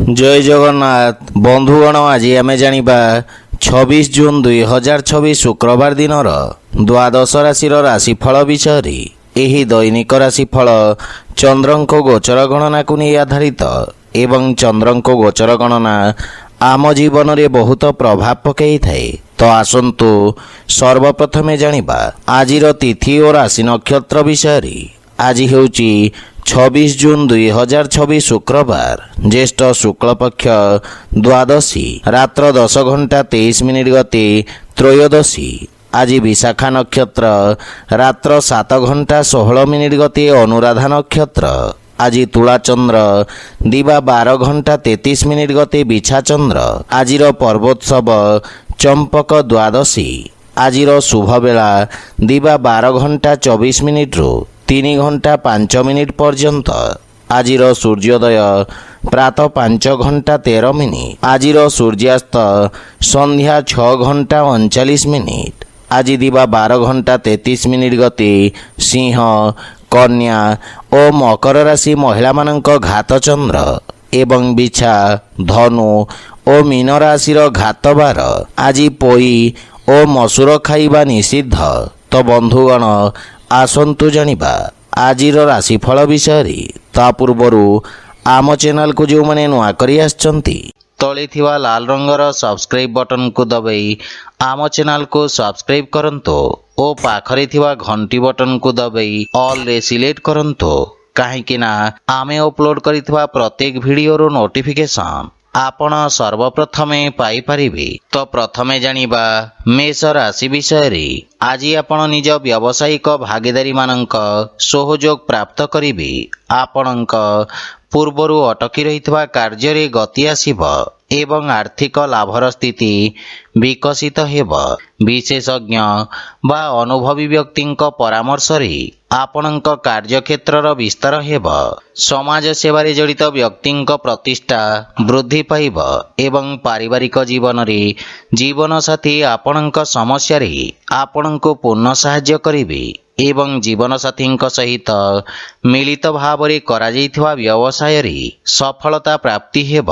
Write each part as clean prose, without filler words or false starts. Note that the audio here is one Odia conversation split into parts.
जय जगन्नाथ बंधुगण आज आम जाना 26 जून 2026 शुक्रवार दिन द्वादश राशि राशिफल विषय यही दैनिक राशिफल चंद्रंको गोचर गणना को नहीं आधारित एवं चंद्रंको गोचर गणना आम जीवन में बहुत प्रभाव पकई थाए। तो आसंतु सर्वप्रथमे जानिबा आजिर तिथि और राशि नक्षत्र विषय। आज हेउची 26 जून 2026 शुक्रवार ज्येष्ठ शुक्ल पक्ष द्वादशी रात्र 10 घंटा 23 मिनिट गते त्रयोदशी। आज विशाखा नक्षत्र रात्र 7 घंटा 16 मिनिट गते अनुराधा नक्षत्र। आज तुला चंद्र दिवा 12 घंटा 33 मिनिट गते बिछा चंद्र। आजिर पर्वोत्सव चंपक द्वादशी। आजिर शुभ बेला दिवा 12 घंटा 24 मिनिट रु 3 घंटा 5 मिनिट पर्यंत। आजिर सूर्योदय प्रातः 5 घंटा 13 मिनिट। आजिर सूर्यास्त संध्या 6 घंटा 39 मिनिट। आज दिवा 12 घंटा 33 मिनिट गते सिंह कन्या और मकर राशि महिला मानक घात चंद्र एवं बिछा धनु और मीन राशि घात बार। आज पोई और मसूर खाइबा निषिद्ध। तो बंधुगण आसंतु जानिबा आजिर राशिफल विषय। ता पूर्वरु आम चैनल को जो मैंने नुआ करी आछंती तले थिवा लाल रंगर सब्सक्राइब बटन को दबाई आम चैनल को सब्सक्राइब करंतो ओ पाखरे थिवा घंटी बटन को दबाई ऑल रे सिलेक्ट करंतो काहेकि ना आमे अपलोड करिथिवा प्रत्येक वीडियो रो नोटिफिकेशन आपण सर्वप्रथमे पाई परिबे। तो प्रथमे जानिबा मेष राशि विषय। आज आपण निज व्यावसायिक भागीदारी मानक सहयोग प्राप्त करिबे। आपणक पूर्वरु अटकी रहितवा कार्य गति आसीब एवं आर्थिक लाभर स्थिति विकसित हेब। विशेषज्ञ बा अनुभवी व्यक्तिंक परामर्श रे आपणक कार्यक्षेत्रर विस्तार हेब। समाज सेवारे जड़ित व्यक्तिंक प्रतिष्ठा वृद्धि पाइब एवं पारिवारिक जीवन रे जीवन साथी आपणक समस्या रे आपणको पूर्ण सहाय्य करिवे एवं जीवन साथी सहित मिलित भाव रे करा जाइथिवा व्यवसाय रे सफलता प्राप्ति हेब।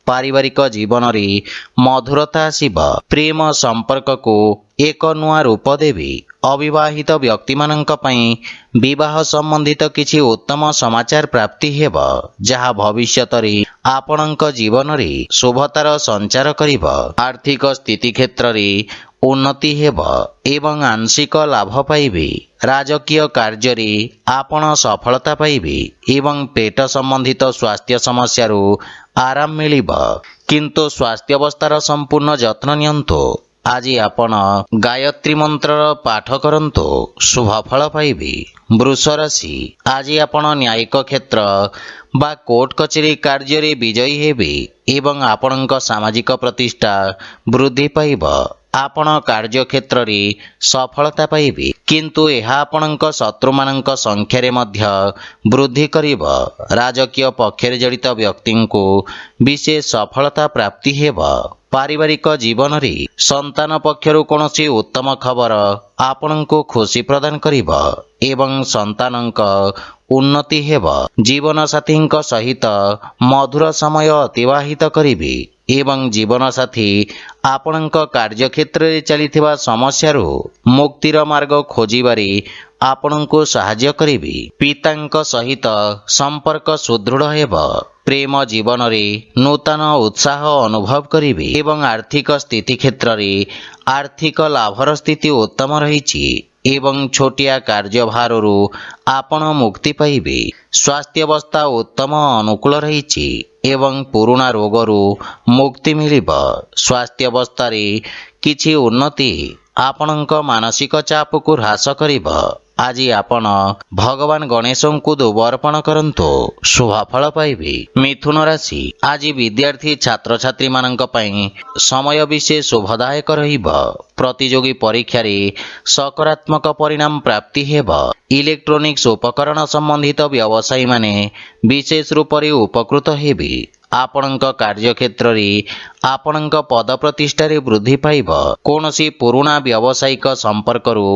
पारिवारिक जीवन रे मधुरता आसीब। प्रेम संपर्क को एक नुआ रूप देवी। अविवाहित व्यक्ति मानक पई विवाह संबंधित किछि उत्तम समाचार प्राप्ति हेब जहा भविष्यत रे आपणक जीवन रे शुभतार संचार करिब। आर्थिक स्थिति क्षेत्र रे उन्नति हेब एवं आंशिक लाभ पाइबे। राजकीय कार्य रे आपण सफलता पाइबे एवं पेट संबंधित स्वास्थ्य समस्या रो आराम मिलिब किंतु स्वास्थ्य अवस्थार संपूर्ण जत्न नियंतु। आज आपण गायत्री मंत्र पाठ करंतु शुभ फल पाइबे। वृष राशि। आज आपण न्यायिक क्षेत्र बा कोर्ट कचेरी कार्य रे विजयी हेबे एवं आपणक सामाजिक प्रतिष्ठा वृद्धि पाइब। आपण कार्य क्षेत्र रे सफलता पाइबे किंतु यह आपणक शत्रु मानक संख्या रे मध्य वृद्धि करिब। राजकीय पक्षरे जड़ित व्यक्ति को विशेष सफलता प्राप्ति हेब। पारिवारिक जीवन रे संतान पक्षरु कोनोसी उत्तम खबर आपणको खुशी प्रदान करिब एवं संतानक उन्नति हेब। जीवन साथींक सहित मधुर समय अतिवाहित करिबे एवं जीवन साथी आपणक कार्यक्षेत्र रे चलिथिबा समस्यारू मुक्तिर मार्ग खोजिबारे आपणको सहाय्य करिबे। पितांक सहित संपर्क सुदृढ़ हेब। प्रेम जीवन रे नूतन उत्साह अनुभव करिबे एवं आर्थिक स्थिति क्षेत्र रे आर्थिक लाभर स्थिति उत्तम रहिछि एवं छोटिया कार्यभाररू आपण मुक्ति पाइबे। स्वास्थ्य अवस्था उत्तम अनुकूल रहिछि एवं पुराणा रोगरू मुक्ति मिलिब। स्वास्थ्य अवस्था रे किछि उन्नति आपणक मानसिक चाप को ह्रास करिब। आज आपण भगवान गणेश को दुबर्पण करंतु शुभ फल पाइबे। मिथुन राशि। आज विद्यार्थी छात्र छात्री मानक पई समय विशेष शुभदायक रहिब। प्रतियोगी परीक्षा रे सकारात्मक परिणाम प्राप्ति हेब। इलेक्ट्रोनिक्स उपकरण संबंधित व्यवसायी माने विशेष रूप रे उपकृत हेबे। ଆପଣଙ୍କ କାର୍ଯ୍ୟକ୍ଷେତ୍ରରେ ଆପଣଙ୍କ ପଦ ପ୍ରତିଷ୍ଠାରେ ବୃଦ୍ଧି ପାଇବ। କୌଣସି ପୁରୁଣା ବ୍ୟବସାୟିକ ସମ୍ପର୍କରୁ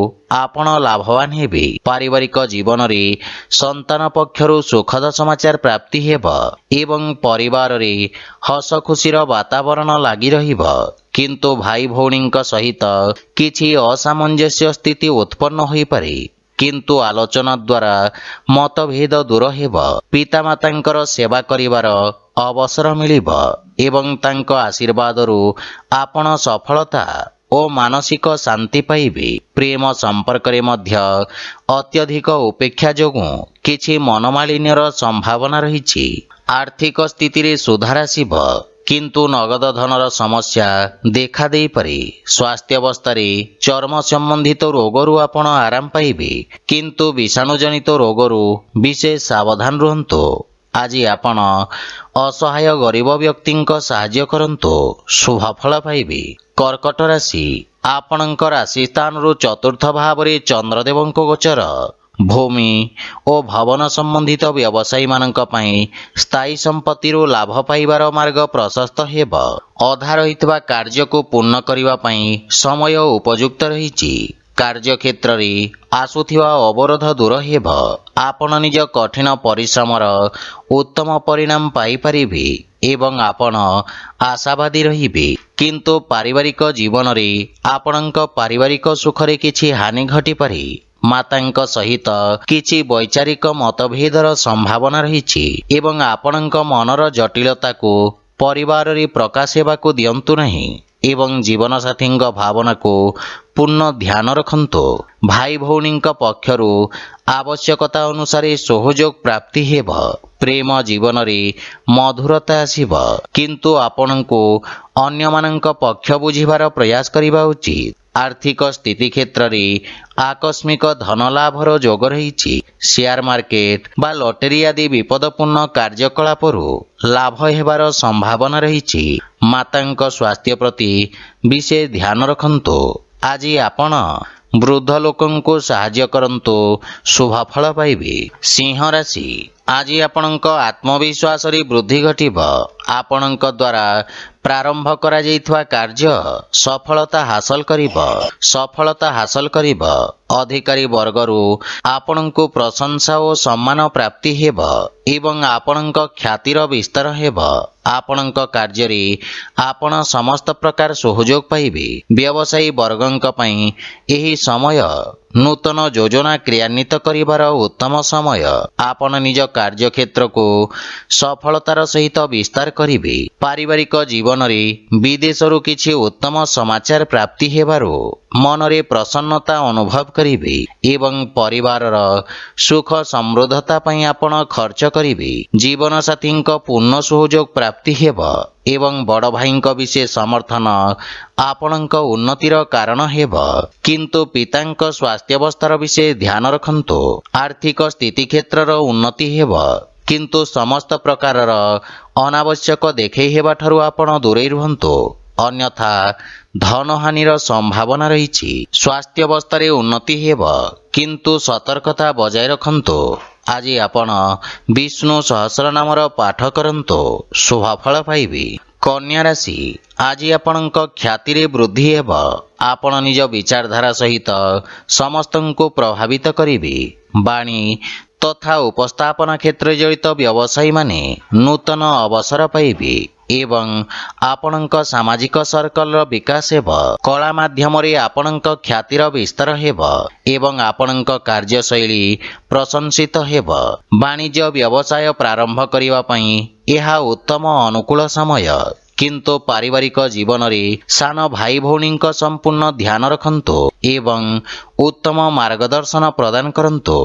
ଆପଣ ଲାଭବାନ ହେବେ। ପାରିବାରିକ ଜୀବନରେ ସନ୍ତାନ ପକ୍ଷରୁ ସୁଖଦ ସମାଚାର ପ୍ରାପ୍ତି ହେବ ଏବଂ ପରିବାରରେ ହସ ଖୁସିର ବାତାବରଣ ଲାଗି ରହିବ। କିନ୍ତୁ ଭାଇ ଭଉଣୀଙ୍କ ସହିତ କିଛି ଅସାମଞ୍ଜସ୍ୟ ସ୍ଥିତି ଉତ୍ପନ୍ନ ହୋଇପାରେ। କିନ୍ତୁ ଆଲୋଚନା ଦ୍ୱାରା ମତଭେଦ ଦୂର ହେବ। ପିତାମାତାଙ୍କର ସେବା କରିବାର ଅବସର ମିଳିବ ଏବଂ ତାଙ୍କ ଆଶୀର୍ବାଦରୁ ଆପଣ ସଫଳତା ଓ ମାନସିକ ଶାନ୍ତି ପାଇବେ। ପ୍ରେମ ସମ୍ପର୍କରେ ମଧ୍ୟ ଅତ୍ୟଧିକ ଉପେକ୍ଷା ଯୋଗୁଁ କିଛି ମନୋମାଳିନ୍ୟର ସମ୍ଭାବନା ରହିଛି। ଆର୍ଥିକ ସ୍ଥିତିରେ ସୁଧାର ଆସିବ, କିନ୍ତୁ ନଗଦ ଧନର ସମସ୍ୟା ଦେଖା ଦେଇପାରେ। ସ୍ୱାସ୍ଥ୍ୟାବସ୍ଥାରେ ଚର୍ମ ସମ୍ବନ୍ଧିତ ରୋଗରୁ ଆପଣ ଆରାମ ପାଇବେ, କିନ୍ତୁ ବିଷାଣୁଜନିତ ରୋଗରୁ ବିଶେଷ ସାବଧାନ ରୁହନ୍ତୁ। ଆଜି ଆପଣ ଅସହାୟ ଗରିବ ବ୍ୟକ୍ତିଙ୍କ ସାହାଯ୍ୟ କରନ୍ତୁ, ଶୁଭ ଫଳ ପାଇବେ। କର୍କଟ ରାଶି, ଆପଣଙ୍କ ରାଶି ସ୍ଥାନରୁ ଚତୁର୍ଥ ଭାବରେ ଚନ୍ଦ୍ରଦେବଙ୍କ ଗୋଚର। ଭୂମି ଓ ଭବନ ସମ୍ବନ୍ଧିତ ବ୍ୟବସାୟୀମାନଙ୍କ ପାଇଁ ସ୍ଥାୟୀ ସମ୍ପତ୍ତିରୁ ଲାଭ ପାଇବାର ମାର୍ଗ ପ୍ରଶସ୍ତ ହେବ। ଅଧା ରହିଥିବା କାର୍ଯ୍ୟକୁ ପୂର୍ଣ୍ଣ କରିବା ପାଇଁ ସମୟ ଉପଯୁକ୍ତ ରହିଛି। କାର୍ଯ୍ୟକ୍ଷେତ୍ରରେ ଆସୁଥିବା ଅବରୋଧ ଦୂର ହେବ। ଆପଣ ନିଜ କଠିନ ପରିଶ୍ରମର ଉତ୍ତମ ପରିଣାମ ପାଇପାରିବେ ଏବଂ ଆପଣ ଆଶାବାଦୀ ରହିବେ। କିନ୍ତୁ ପାରିବାରିକ ଜୀବନରେ ଆପଣଙ୍କ ପାରିବାରିକ ସୁଖରେ କିଛି ହାନି ଘଟିପାରେ। ମାତାଙ୍କ ସହିତ କିଛି ବୈଚାରିକ ମତଭେଦର ସମ୍ଭାବନା ରହିଛି ଏବଂ ଆପଣଙ୍କ ମନର ଜଟିଳତାକୁ ପରିବାରରେ ପ୍ରକାଶ ହେବାକୁ ଦିଅନ୍ତୁ ନାହିଁ ଏବଂ ଜୀବନସାଥୀଙ୍କ ଭାବନାକୁ ପୂର୍ଣ୍ଣ ଧ୍ୟାନ ରଖନ୍ତୁ। ଭାଇ ଭଉଣୀଙ୍କ ପକ୍ଷରୁ ଆବଶ୍ୟକତା ଅନୁସାରେ ସହଯୋଗ ପ୍ରାପ୍ତି ହେବ। ପ୍ରେମ ଜୀବନରେ ମଧୁରତା ଆସିବ, କିନ୍ତୁ ଆପଣଙ୍କୁ ଅନ୍ୟମାନଙ୍କ ପକ୍ଷ ବୁଝିବାର ପ୍ରୟାସ କରିବା ଉଚିତ। ଆର୍ଥିକ ସ୍ଥିତି କ୍ଷେତ୍ରରେ ଆକସ୍ମିକ ଧନ ଲାଭର ଯୋଗ ରହିଛି। ସେୟାର ମାର୍କେଟ ବା ଲଟେରୀ ଆଦି ବିପଦପୂର୍ଣ୍ଣ କାର୍ଯ୍ୟକଳାପରୁ ଲାଭ ହେବାର ସମ୍ଭାବନା ରହିଛି। ମାତାଙ୍କ ସ୍ୱାସ୍ଥ୍ୟ ପ୍ରତି ବିଶେଷ ଧ୍ୟାନ ରଖନ୍ତୁ। ଆଜି ଆପଣ ବୃଦ୍ଧ ଲୋକଙ୍କୁ ସାହାଯ୍ୟ କରନ୍ତୁ, ଶୁଭ ଫଳ ପାଇବେ। ସିଂହ ରାଶି, ଆଜି ଆପଣଙ୍କ ଆତ୍ମବିଶ୍ୱାସରେ ବୃଦ୍ଧି ଘଟିବ। ଆପଣଙ୍କ ଦ୍ୱାରା ପ୍ରାରମ୍ଭ କରାଯାଇଥିବା କାର୍ଯ୍ୟ ସଫଳତା ହାସଲ କରିବ। ଅଧିକାରୀ ବର୍ଗରୁ ଆପଣଙ୍କୁ ପ୍ରଶଂସା ଓ ସମ୍ମାନ ପ୍ରାପ୍ତି ହେବ ଏବଂ ଆପଣଙ୍କ ଖ୍ୟାତିର ବିସ୍ତାର ହେବ। ଆପଣଙ୍କ କାର୍ଯ୍ୟରେ ଆପଣ ସମସ୍ତ ପ୍ରକାର ସହଯୋଗ ପାଇବେ। ବ୍ୟବସାୟୀ ବର୍ଗଙ୍କ ପାଇଁ ଏହି ସମୟ ନୂତନ ଯୋଜନା କ୍ରିୟାନ୍ୱିତ କରିବାର ଉତ୍ତମ ସମୟ। ଆପଣ ନିଜ କାର୍ଯ୍ୟକ୍ଷେତ୍ରକୁ ସଫଳତାର ସହିତ ବିସ୍ତାର କରିବେ। ପାରିବାରିକ ଜୀବନରେ ବିଦେଶରୁ କିଛି ଉତ୍ତମ ସମାଚାର ପ୍ରାପ୍ତି ହେବାରୁ ମନରେ ପ୍ରସନ୍ନତା ଅନୁଭବ କରିବେ ଏବଂ ପରିବାରର ସୁଖ ସମୃଦ୍ଧତା ପାଇଁ ଆପଣ ଖର୍ଚ୍ଚ କରିବେ। ଜୀବନସାଥୀଙ୍କ ପୂର୍ଣ୍ଣ ସହଯୋଗ ପ୍ରାପ୍ତି ହେବ ଏବଂ ବଡ଼ ଭାଇଙ୍କ ବିଶେଷ ସମର୍ଥନ ଆପଣଙ୍କ ଉନ୍ନତିର କାରଣ ହେବ। କିନ୍ତୁ ପିତାଙ୍କ ସ୍ୱାସ୍ଥ୍ୟାବସ୍ଥାର ବିଶେଷ ଧ୍ୟାନ ରଖନ୍ତୁ। ଆର୍ଥିକ ସ୍ଥିତି କ୍ଷେତ୍ରର ଉନ୍ନତି ହେବ, କିନ୍ତୁ ସମସ୍ତ ପ୍ରକାରର ଅନାବଶ୍ୟକ ଦେଖେଇ ହେବାଠାରୁ ଆପଣ ଦୂରେଇ ରୁହନ୍ତୁ, ଅନ୍ୟଥା ଧନହାନିର ସମ୍ଭାବନା ରହିଛି। ସ୍ୱାସ୍ଥ୍ୟାବସ୍ଥାରେ ଉନ୍ନତି ହେବ, କିନ୍ତୁ ସତର୍କତା ବଜାୟ ରଖନ୍ତୁ। ଆଜି ଆପଣ ବିଷ୍ଣୁ ସହସ୍ରନାମର ପାଠ କରନ୍ତୁ, ଶୁଭ ଫଳ ପାଇବେ। କନ୍ୟା ରାଶି, ଆଜି ଆପଣଙ୍କ ଖ୍ୟାତିରେ ବୃଦ୍ଧି ହେବ। ଆପଣ ନିଜ ବିଚାରଧାରା ସହିତ ସମସ୍ତଙ୍କୁ ପ୍ରଭାବିତ କରିବେ। ବାଣୀ ତଥା ଉପସ୍ଥାପନା କ୍ଷେତ୍ରରେ ଜଡ଼ିତ ବ୍ୟବସାୟୀମାନେ ନୂତନ ଅବସର ପାଇବେ ଏବଂ ଆପଣଙ୍କ ସାମାଜିକ ସର୍କଲର ବିକାଶ ହେବ। କଳା ମାଧ୍ୟମରେ ଆପଣଙ୍କ ଖ୍ୟାତିର ବିସ୍ତାର ହେବ ଏବଂ ଆପଣଙ୍କ କାର୍ଯ୍ୟଶୈଳୀ ପ୍ରଶଂସିତ ହେବ। ବାଣିଜ୍ୟ ବ୍ୟବସାୟ ପ୍ରାରମ୍ଭ କରିବା ପାଇଁ ଏହା ଉତ୍ତମ ଅନୁକୂଳ ସମୟ, କିନ୍ତୁ ପାରିବାରିକ ଜୀବନରେ ସାନ ଭାଇ ଭଉଣୀଙ୍କ ସମ୍ପୂର୍ଣ୍ଣ ଧ୍ୟାନ ରଖନ୍ତୁ ଏବଂ ଉତ୍ତମ ମାର୍ଗଦର୍ଶନ ପ୍ରଦାନ କରନ୍ତୁ।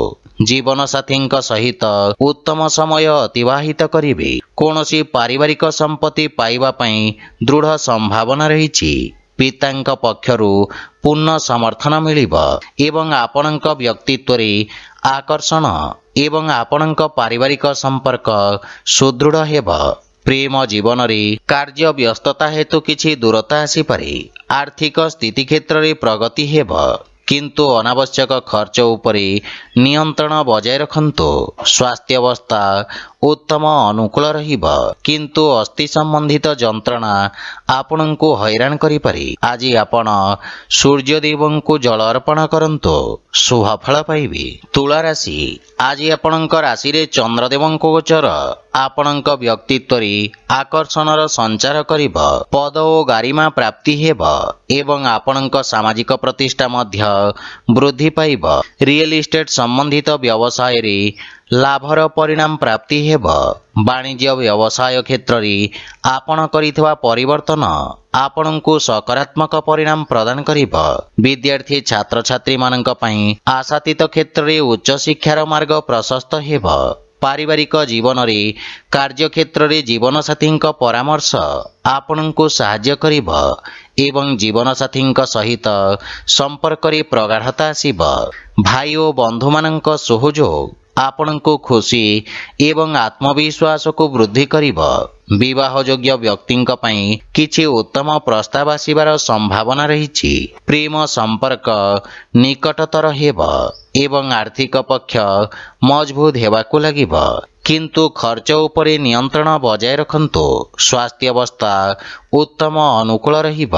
ଜୀବନସାଥୀଙ୍କ ସହିତ ଉତ୍ତମ ସମୟ ଅତିବାହିତ କରିବେ। କୌଣସି ପାରିବାରିକ ସମ୍ପତ୍ତି ପାଇବା ପାଇଁ ଦୃଢ଼ ସମ୍ଭାବନା ରହିଛି। ପିତାଙ୍କ ପକ୍ଷରୁ ପୂର୍ଣ୍ଣ ସମର୍ଥନ ମିଳିବ ଏବଂ ଆପଣଙ୍କ ବ୍ୟକ୍ତିତ୍ୱରେ ଆକର୍ଷଣ ଏବଂ ଆପଣଙ୍କ ପାରିବାରିକ ସମ୍ପର୍କ ସୁଦୃଢ଼ ହେବ। ପ୍ରେମ ଜୀବନରେ କାର୍ଯ୍ୟ ବ୍ୟସ୍ତତା ହେତୁ କିଛି ଦୂରତା ଆସିପାରେ। ଆର୍ଥିକ ସ୍ଥିତି କ୍ଷେତ୍ରରେ ପ୍ରଗତି ହେବ, କିନ୍ତୁ ଅନାବଶ୍ୟକ ଖର୍ଚ୍ଚ ଉପରେ ନିୟନ୍ତ୍ରଣ ବଜାୟ ରଖନ୍ତୁ। ସ୍ୱାସ୍ଥ୍ୟ ଅବସ୍ଥା ଉତ୍ତମ ଅନୁକୂଳ ରହିବ, କିନ୍ତୁ ଅସ୍ଥି ସମ୍ବନ୍ଧିତ ଯନ୍ତ୍ରଣା ଆପଣଙ୍କୁ ହଇରାଣ କରିପାରେ। ଆଜି ଆପଣ ସୂର୍ଯ୍ୟଦେବଙ୍କୁ ଜଳ ଅର୍ପଣ କରନ୍ତୁ, ଶୁଭ ଫଳ ପାଇବେ। ତୁଳା ରାଶି, ଆଜି ଆପଣଙ୍କ ରାଶିରେ ଚନ୍ଦ୍ରଦେବଙ୍କ ଗୋଚର ଆପଣଙ୍କ ବ୍ୟକ୍ତିତ୍ୱରେ ଆକର୍ଷଣର ସଞ୍ଚାର କରିବ। ପଦ ଓ ଗାରିମା ପ୍ରାପ୍ତି ହେବ ଏବଂ ଆପଣଙ୍କ ସାମାଜିକ ପ୍ରତିଷ୍ଠା ମଧ୍ୟ ବୃଦ୍ଧି ପାଇବ। ରିଏଲ ଇଷ୍ଟେଟ ସମ୍ବନ୍ଧିତ ବ୍ୟବସାୟରେ ଲାଭର ପରିଣାମ ପ୍ରାପ୍ତି ହେବ। ବାଣିଜ୍ୟ ବ୍ୟବସାୟ କ୍ଷେତ୍ରରେ ଆପଣ କରିଥିବା ପରିବର୍ତ୍ତନ ଆପଣଙ୍କୁ ସକାରାତ୍ମକ ପରିଣାମ ପ୍ରଦାନ କରିବ। ବିଦ୍ୟାର୍ଥୀ ଛାତ୍ରଛାତ୍ରୀମାନଙ୍କ ପାଇଁ ଆଶାତୀତ କ୍ଷେତ୍ରରେ ଉଚ୍ଚଶିକ୍ଷାର ମାର୍ଗ ପ୍ରଶସ୍ତ ହେବ। ପାରିବାରିକ ଜୀବନରେ କାର୍ଯ୍ୟକ୍ଷେତ୍ରରେ ଜୀବନସାଥୀଙ୍କ ପରାମର୍ଶ ଆପଣଙ୍କୁ ସାହାଯ୍ୟ କରିବ ଏବଂ ଜୀବନସାଥୀଙ୍କ ସହିତ ସମ୍ପର୍କରେ ପ୍ରଗାଢ଼ତା ଆସିବ। ଭାଇ ଓ ବନ୍ଧୁମାନଙ୍କ ସହଯୋଗ ଆପଣଙ୍କୁ ଖୁସି ଏବଂ ଆତ୍ମବିଶ୍ୱାସକୁ ବୃଦ୍ଧି କରିବ। ବିବାହଯୋଗ୍ୟ ବ୍ୟକ୍ତିଙ୍କ ପାଇଁ କିଛି ଉତ୍ତମ ପ୍ରସ୍ତାବ ଆସିବାର ସମ୍ଭାବନା ରହିଛି। ପ୍ରେମ ସମ୍ପର୍କ ନିକଟତର ହେବ ଏବଂ ଆର୍ଥିକ ପକ୍ଷ ମଜବୁତ ହେବାକୁ ଲାଗିବ, କିନ୍ତୁ ଖର୍ଚ୍ଚ ଉପରେ ନିୟନ୍ତ୍ରଣ ବଜାୟ ରଖନ୍ତୁ। ସ୍ୱାସ୍ଥ୍ୟ ଅବସ୍ଥା ଉତ୍ତମ ଅନୁକୂଳ ରହିବ,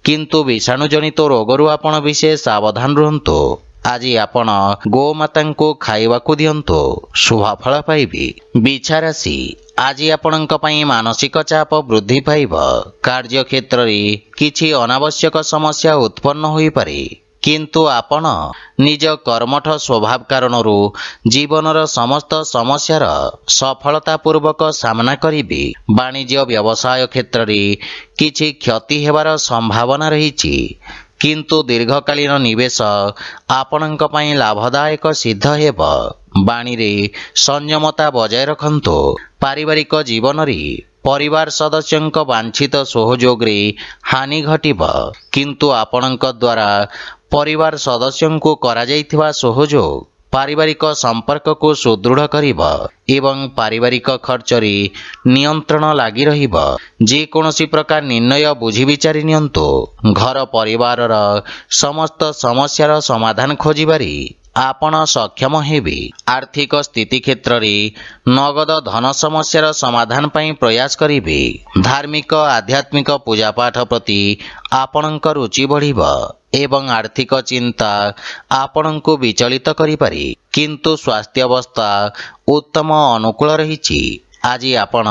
କିନ୍ତୁ ବିଷାଣୁଜନିତ ରୋଗରୁ ଆପଣ ବିଶେଷ ସାବଧାନ ରୁହନ୍ତୁ। ଆଜି ଆପଣ ଗୋମାତାଙ୍କୁ ଖାଇବାକୁ ଦିଅନ୍ତୁ, ଶୁଭ ଫଳ ପାଇବେ। ବିଛା ରାଶି, ଆଜି ଆପଣଙ୍କ ପାଇଁ ମାନସିକ ଚାପ ବୃଦ୍ଧି ପାଇବ। କାର୍ଯ୍ୟକ୍ଷେତ୍ରରେ କିଛି ଅନାବଶ୍ୟକ ସମସ୍ୟା ଉତ୍ପନ୍ନ ହୋଇପାରେ, କିନ୍ତୁ ଆପଣ ନିଜ କର୍ମଠ ସ୍ୱଭାବ କାରଣରୁ ଜୀବନର ସମସ୍ତ ସମସ୍ୟାର ସଫଳତାପୂର୍ବକ ସାମ୍ନା କରିବେ। ବାଣିଜ୍ୟ ବ୍ୟବସାୟ କ୍ଷେତ୍ରରେ କିଛି କ୍ଷତି ହେବାର ସମ୍ଭାବନା ରହିଛି, କିନ୍ତୁ ଦୀର୍ଘକାଳୀନ ନିବେଶ ଆପଣଙ୍କ ପାଇଁ ଲାଭଦାୟକ ସିଦ୍ଧ ହେବ। ବାଣୀରେ ସଂଯମତା ବଜାୟ ରଖନ୍ତୁ। ପାରିବାରିକ ଜୀବନରେ ପରିବାର ସଦସ୍ୟଙ୍କ ବାଞ୍ଛିତ ସହଯୋଗରେ ହାନି ଘଟିବ, କିନ୍ତୁ ଆପଣଙ୍କ ଦ୍ୱାରା ପରିବାର ସଦସ୍ୟଙ୍କୁ କରାଯାଇଥିବା ସହଯୋଗ ପାରିବାରିକ ସମ୍ପର୍କକୁ ସୁଦୃଢ଼ କରିବ ଏବଂ ପାରିବାରିକ ଖର୍ଚ୍ଚରେ ନିୟନ୍ତ୍ରଣ ଲାଗି ରହିବ। ଯେକୌଣସି ପ୍ରକାର ନିର୍ଣ୍ଣୟ ବୁଝି ବିଚାରି ନିଅନ୍ତୁ। ଘର ପରିବାରର ସମସ୍ତ ସମସ୍ୟାର ସମାଧାନ ଖୋଜିବାରେ ଆପଣ ସକ୍ଷମ ହେବେ। ଆର୍ଥିକ ସ୍ଥିତି କ୍ଷେତ୍ରରେ ନଗଦ ଧନ ସମସ୍ୟାର ସମାଧାନ ପାଇଁ ପ୍ରୟାସ କରିବେ। ଧାର୍ମିକ ଆଧ୍ୟାତ୍ମିକ ପୂଜାପାଠ ପ୍ରତି ଆପଣଙ୍କ ରୁଚି ବଢ଼ିବ ଏବଂ ଆର୍ଥିକ ଚିନ୍ତା ଆପଣଙ୍କୁ ବିଚଳିତ କରିପାରେ, କିନ୍ତୁ ସ୍ୱାସ୍ଥ୍ୟ ଅବସ୍ଥା ଉତ୍ତମ ଅନୁକୂଳ ରହିଛି। ଆଜି ଆପଣ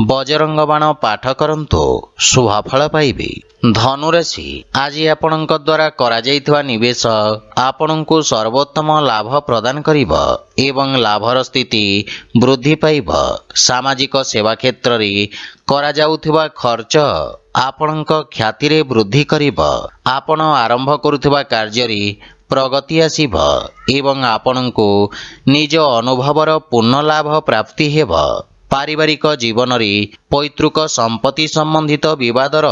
ବଜରଙ୍ଗ ବାଣ ପାଠ କରନ୍ତୁ, ଶୁଭ ଫଳ ପାଇବେ। ଧନୁରାଶି, ଆଜି ଆପଣଙ୍କ ଦ୍ୱାରା କରାଯାଇଥିବା ନିବେଶ ଆପଣଙ୍କୁ ସର୍ବୋତ୍ତମ ଲାଭ ପ୍ରଦାନ କରିବ ଏବଂ ଲାଭର ସ୍ଥିତି ବୃଦ୍ଧି ପାଇବ। ସାମାଜିକ ସେବା କ୍ଷେତ୍ରରେ କରାଯାଉଥିବା ଖର୍ଚ୍ଚ ଆପଣଙ୍କ ଖ୍ୟାତିରେ ବୃଦ୍ଧି କରିବ। ଆପଣ ଆରମ୍ଭ କରୁଥିବା କାର୍ଯ୍ୟରେ ପ୍ରଗତି ଆସିବ ଏବଂ ଆପଣଙ୍କୁ ନିଜ ଅନୁଭବର ପୂର୍ଣ୍ଣ ଲାଭ ପ୍ରାପ୍ତି ହେବ। ପାରିବାରିକ ଜୀବନରେ ପୈତୃକ ସମ୍ପତ୍ତି ସମ୍ବନ୍ଧିତ ବିବାଦର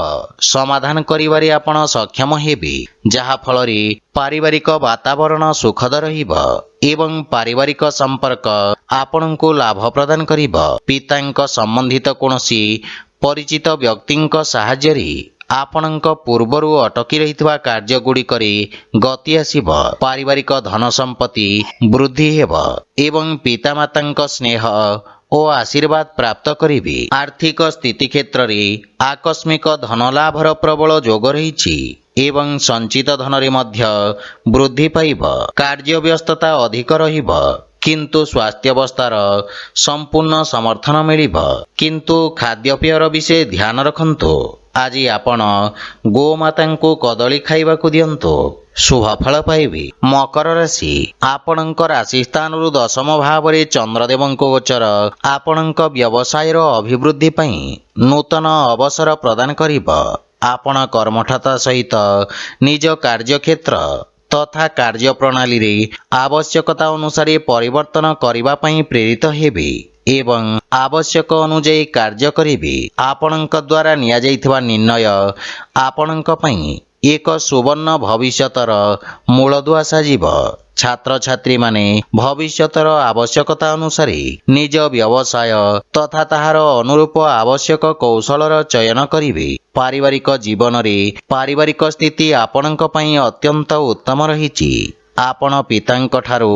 ସମାଧାନ କରିବାରେ ଆପଣ ସକ୍ଷମ ହେବେ, ଯାହା ଫଳରେ ପାରିବାରିକ ବାତାବରଣ ସୁଖଦ ରହିବ ଏବଂ ପାରିବାରିକ ସମ୍ପର୍କ ଆପଣଙ୍କୁ ଲାଭ ପ୍ରଦାନ କରିବ। ପିତାଙ୍କ ସମ୍ବନ୍ଧିତ କୌଣସି ପରିଚିତ ବ୍ୟକ୍ତିଙ୍କ ସାହାଯ୍ୟରେ ଆପଣଙ୍କ ପୂର୍ବରୁ ଅଟକି ରହିଥିବା କାର୍ଯ୍ୟଗୁଡ଼ିକରେ ଗତି ଆସିବ। ପାରିବାରିକ ଧନ ସମ୍ପତ୍ତି ବୃଦ୍ଧି ହେବ ଏବଂ ପିତାମାତାଙ୍କ ସ୍ନେହ ଓ ଆଶୀର୍ବାଦ ପ୍ରାପ୍ତ କରିବେ। ଆର୍ଥିକ ସ୍ଥିତି କ୍ଷେତ୍ରରେ ଆକସ୍ମିକ ଧନଲାଭର ପ୍ରବଳ ଯୋଗ ରହିଛି ଏବଂ ସଞ୍ଚିତ ଧନରେ ମଧ୍ୟ ବୃଦ୍ଧି ପାଇବ। କାର୍ଯ୍ୟବ୍ୟସ୍ତତା ଅଧିକ ରହିବ, କିନ୍ତୁ ସ୍ୱାସ୍ଥ୍ୟାବସ୍ଥାର ସମ୍ପୂର୍ଣ୍ଣ ସମର୍ଥନ ମିଳିବ, କିନ୍ତୁ ଖାଦ୍ୟପେୟର ବିଷୟ ଧ୍ୟାନ ରଖନ୍ତୁ। ଆଜି ଆପଣ ଗୋମାତାଙ୍କୁ କଦଳୀ ଖାଇବାକୁ ଦିଅନ୍ତୁ, ଶୁଭ ଫଳ ପାଇବେ। ମକର ରାଶି, ଆପଣଙ୍କ ରାଶି ସ୍ଥାନରୁ ଦଶମ ଭାବରେ ଚନ୍ଦ୍ରଦେବଙ୍କ ଗୋଚର ଆପଣଙ୍କ ବ୍ୟବସାୟର ଅଭିବୃଦ୍ଧି ପାଇଁ ନୂତନ ଅବସର ପ୍ରଦାନ କରିବ। ଆପଣ କର୍ମଠତା ସହିତ ନିଜ କାର୍ଯ୍ୟକ୍ଷେତ୍ର ତଥା କାର୍ଯ୍ୟପ୍ରଣାଳୀରେ ଆବଶ୍ୟକତା ଅନୁସାରେ ପରିବର୍ତ୍ତନ କରିବା ପାଇଁ ପ୍ରେରିତ ହେବେ ଏବଂ ଆବଶ୍ୟକ ଅନୁଯାୟୀ କାର୍ଯ୍ୟ କରିବେ। ଆପଣଙ୍କ ଦ୍ୱାରା ନିଆଯାଇଥିବା ନିର୍ଣ୍ଣୟ ଆପଣଙ୍କ ପାଇଁ ଏକ ସୁବର୍ଣ୍ଣ ଭବିଷ୍ୟତର ମୂଳଦୁଆ ସାଜିବ। ଛାତ୍ରଛାତ୍ରୀମାନେ ଭବିଷ୍ୟତର ଆବଶ୍ୟକତା ଅନୁସାରେ ନିଜ ବ୍ୟବସାୟ ତଥା ତାହାର ଅନୁରୂପ ଆବଶ୍ୟକ କୌଶଳର ଚୟନ କରିବେ। ପାରିବାରିକ ଜୀବନରେ ପାରିବାରିକ ସ୍ଥିତି ଆପଣଙ୍କ ପାଇଁ ଅତ୍ୟନ୍ତ ଉତ୍ତମ ରହିଛି। ଆପଣ ପିତାଙ୍କ ଠାରୁ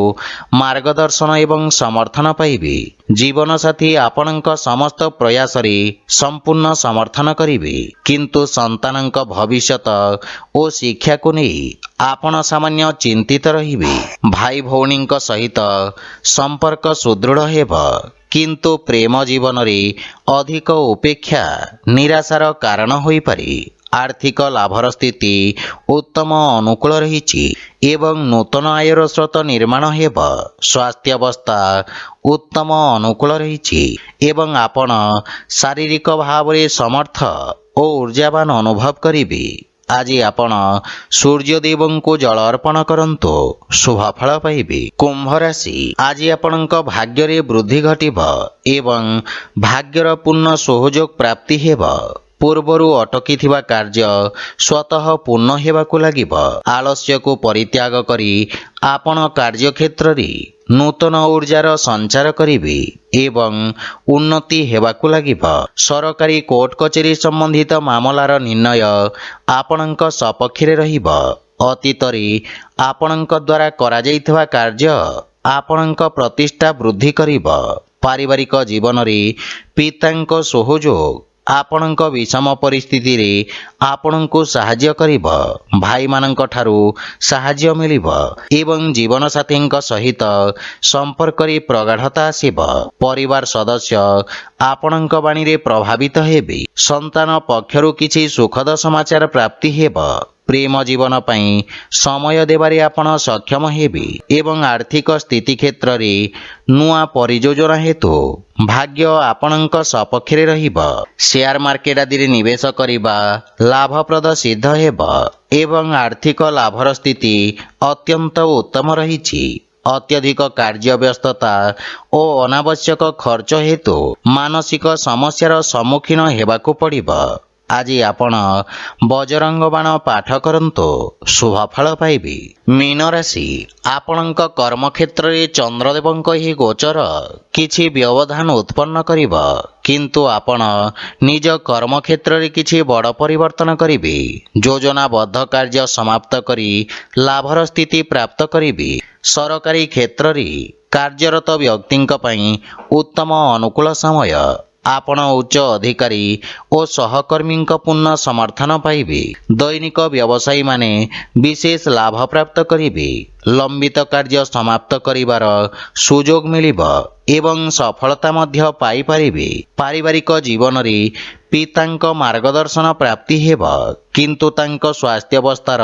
ମାର୍ଗଦର୍ଶନ ଏବଂ ସମର୍ଥନ ପାଇବେ। ଜୀବନସାଥୀ ଆପଣଙ୍କ ସମସ୍ତ ପ୍ରୟାସରେ ସମ୍ପୂର୍ଣ୍ଣ ସମର୍ଥନ କରିବେ, କିନ୍ତୁ ସନ୍ତାନଙ୍କ ଭବିଷ୍ୟତ ଓ ଶିକ୍ଷାକୁ ନେଇ ଆପଣ ସାମାନ୍ୟ ଚିନ୍ତିତ ରହିବେ। ଭାଇ ଭଉଣୀଙ୍କ ସହିତ ସମ୍ପର୍କ ସୁଦୃଢ଼ ହେବ, କିନ୍ତୁ ପ୍ରେମ ଜୀବନରେ ଅଧିକ ଉପେକ୍ଷା ନିରାଶାର କାରଣ ହୋଇପାରେ। ଆର୍ଥିକ ଲାଭର ସ୍ଥିତି ଉତ୍ତମ ଅନୁକୂଳ ରହିଛି ଏବଂ ନୂତନ ଆୟର ସ୍ରୋତ ନିର୍ମାଣ ହେବ। ସ୍ୱାସ୍ଥ୍ୟାବସ୍ଥା ଉତ୍ତମ ଅନୁକୂଳ ରହିଛି ଏବଂ ଆପଣ ଶାରୀରିକ ଭାବରେ ସମର୍ଥ ଓ ଉର୍ଜାବାନ ଅନୁଭବ କରିବେ। ଆଜି ଆପଣ ସୂର୍ଯ୍ୟଦେବଙ୍କୁ ଜଳ ଅର୍ପଣ କରନ୍ତୁ, ଶୁଭଫଳ ପାଇବେ। କୁମ୍ଭ ରାଶି, ଆଜି ଆପଣଙ୍କ ଭାଗ୍ୟରେ ବୃଦ୍ଧି ଘଟିବ ଏବଂ ଭାଗ୍ୟର ପୂର୍ଣ୍ଣ ସହଯୋଗ ପ୍ରାପ୍ତି ହେବ। ପୂର୍ବରୁ ଅଟକିଥିବା କାର୍ଯ୍ୟ ସ୍ୱତଃ ପୂର୍ଣ୍ଣ ହେବାକୁ ଲାଗିବ। ଆଳସ୍ୟକୁ ପରିତ୍ୟାଗ କରି ଆପଣ କାର୍ଯ୍ୟକ୍ଷେତ୍ରରେ ନୂତନ ଊର୍ଜାର ସଞ୍ଚାର କରିବେ ଏବଂ ଉନ୍ନତି ହେବାକୁ ଲାଗିବ। ସରକାରୀ କୋର୍ଟ କଚେରୀ ସମ୍ବନ୍ଧିତ ମାମଲାର ନିର୍ଣ୍ଣୟ ଆପଣଙ୍କ ସପକ୍ଷରେ ରହିବ। ଅତୀତରେ ଆପଣଙ୍କ ଦ୍ୱାରା କରାଯାଇଥିବା କାର୍ଯ୍ୟ ଆପଣଙ୍କ ପ୍ରତିଷ୍ଠା ବୃଦ୍ଧି କରିବ। ପାରିବାରିକ ଜୀବନରେ ପିତାଙ୍କ ସହଯୋଗ ଆପଣଙ୍କ ବିଷମ ପରିସ୍ଥିତିରେ ଆପଣଙ୍କୁ ସାହାଯ୍ୟ କରିବ। ଭାଇମାନଙ୍କ ଠାରୁ ସାହାଯ୍ୟ ମିଳିବ ଏବଂ ଜୀବନସାଥୀଙ୍କ ସହିତ ସମ୍ପର୍କରେ ପ୍ରଗାଢ଼ତା ଆସିବ। ପରିବାର ସଦସ୍ୟ ଆପଣଙ୍କ ବାଣୀରେ ପ୍ରଭାବିତ ହେବେ। ସନ୍ତାନ ପକ୍ଷରୁ କିଛି ସୁଖଦ ସମାଚାର ପ୍ରାପ୍ତି ହେବ। ପ୍ରେମ ଜୀବନ ପାଇଁ ସମୟ ଦେବାରେ ଆପଣ ସକ୍ଷମ ହେବେ ଏବଂ ଆର୍ଥିକ ସ୍ଥିତି କ୍ଷେତ୍ରରେ ନୂଆ ପରିଯୋଜନା ହେତୁ ଭାଗ୍ୟ ଆପଣଙ୍କ ସପକ୍ଷରେ ରହିବ। ସେୟାର ମାର୍କେଟ ଆଦିରେ ନିବେଶ କରିବା ଲାଭପ୍ରଦ ସିଦ୍ଧ ହେବ ଏବଂ ଆର୍ଥିକ ଲାଭର ସ୍ଥିତି ଅତ୍ୟନ୍ତ ଉତ୍ତମ ରହିଛି। ଅତ୍ୟଧିକ କାର୍ଯ୍ୟ ବ୍ୟସ୍ତତା ଓ ଅନାବଶ୍ୟକ ଖର୍ଚ୍ଚ ହେତୁ ମାନସିକ ସମସ୍ୟାର ସମ୍ମୁଖୀନ ହେବାକୁ ପଡ଼ିବ। ଆଜି ଆପଣ ବଜରଙ୍ଗ ବାଣ ପାଠ କରନ୍ତୁ, ଶୁଭଫଳ ପାଇବେ। ମୀନ ରାଶି, ଆପଣଙ୍କ କର୍ମକ୍ଷେତ୍ରରେ ଚନ୍ଦ୍ରଦେବଙ୍କ ଏହି ଗୋଚର କିଛି ବ୍ୟବଧାନ ଉତ୍ପନ୍ନ କରିବ, କିନ୍ତୁ ଆପଣ ନିଜ କର୍ମକ୍ଷେତ୍ରରେ କିଛି ବଡ଼ ପରିବର୍ତ୍ତନ କରିବେ। ଯୋଜନାବଦ୍ଧ କାର୍ଯ୍ୟ ସମାପ୍ତ କରି ଲାଭର ସ୍ଥିତି ପ୍ରାପ୍ତ କରିବେ। ସରକାରୀ କ୍ଷେତ୍ରରେ କାର୍ଯ୍ୟରତ ବ୍ୟକ୍ତିଙ୍କ ପାଇଁ ଉତ୍ତମ ଅନୁକୂଳ ସମୟ। ଆପଣ ଉଚ୍ଚ ଅଧିକାରୀ ଓ ସହକର୍ମୀଙ୍କ ପୂର୍ଣ୍ଣ ସମର୍ଥନ ପାଇବେ। ଦୈନିକ ବ୍ୟବସାୟୀମାନେ ବିଶେଷ ଲାଭ ପ୍ରାପ୍ତ କରିବେ। ଲମ୍ବିତ କାର୍ଯ୍ୟ ସମାପ୍ତ କରିବାର ସୁଯୋଗ ମିଳିବ ଏବଂ ସଫଳତା ମଧ୍ୟ ପାଇପାରିବେ। ପାରିବାରିକ ଜୀବନରେ ପିତାଙ୍କ ମାର୍ଗଦର୍ଶନ ପ୍ରାପ୍ତି ହେବ, କିନ୍ତୁ ତାଙ୍କ ସ୍ୱାସ୍ଥ୍ୟାବସ୍ଥାର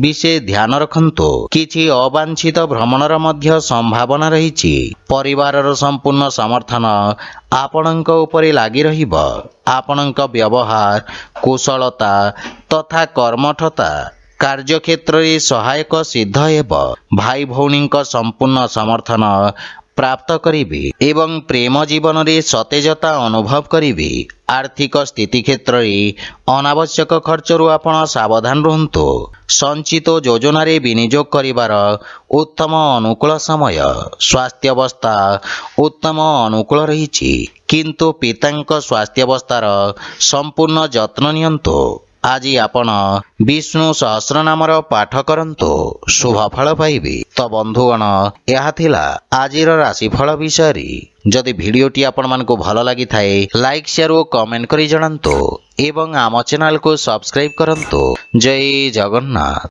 ବିଶେଷ ଧ୍ୟାନ ରଖନ୍ତୁ। କିଛି ଅବାଞ୍ଛିତ ଭ୍ରମଣର ମଧ୍ୟ ସମ୍ଭାବନା ରହିଛି। ପରିବାରର ସମ୍ପୂର୍ଣ୍ଣ ସମର୍ଥନ ଆପଣଙ୍କ ଉପରେ ଲାଗି ରହିବ। ଆପଣଙ୍କ ବ୍ୟବହାର କୁଶଳତା ତଥା କର୍ମଠତା କାର୍ଯ୍ୟକ୍ଷେତ୍ରରେ ସହାୟକ ସିଦ୍ଧ ହେବ। ଭାଇ ଭଉଣୀଙ୍କ ସମ୍ପୂର୍ଣ୍ଣ ସମର୍ଥନ ପ୍ରାପ୍ତ କରିବେ ଏବଂ ପ୍ରେମ ଜୀବନରେ ସତେଜତା ଅନୁଭବ କରିବେ। ଆର୍ଥିକ ସ୍ଥିତି କ୍ଷେତ୍ରରେ ଅନାବଶ୍ୟକ ଖର୍ଚ୍ଚରୁ ଆପଣ ସାବଧାନ ରୁହନ୍ତୁ। ସଞ୍ଚିତ ଯୋଜନାରେ ବିନିଯୋଗ କରିବାର ଉତ୍ତମ ଅନୁକୂଳ ସମୟ। ସ୍ୱାସ୍ଥ୍ୟାବସ୍ଥା ଉତ୍ତମ ଅନୁକୂଳ ରହିଛି, କିନ୍ତୁ ପିତାଙ୍କ ସ୍ୱାସ୍ଥ୍ୟାବସ୍ଥାର ସମ୍ପୂର୍ଣ୍ଣ ଯତ୍ନ ନିଅନ୍ତୁ। ଆଜି ଆପଣ ବିଷ୍ଣୁ ସହସ୍ରନାମର ପାଠ କରନ୍ତୁ, ଶୁଭଫଳ ପାଇବେ। ତ ବନ୍ଧୁଗଣ, ଏହା ଥିଲା ଆଜିର ରାଶିଫଳ ବିଷୟରେ। ଯଦି ଭିଡ଼ିଓଟି ଆପଣମାନଙ୍କୁ ଭଲ ଲାଗିଥାଏ, ଲାଇକ୍ ସେୟାର ଓ କମେଣ୍ଟ କରି ଜଣାନ୍ତୁ ଏବଂ ଆମ ଚ୍ୟାନେଲକୁ ସବସ୍କ୍ରାଇବ୍ କରନ୍ତୁ। ଜୟ ଜଗନ୍ନାଥ।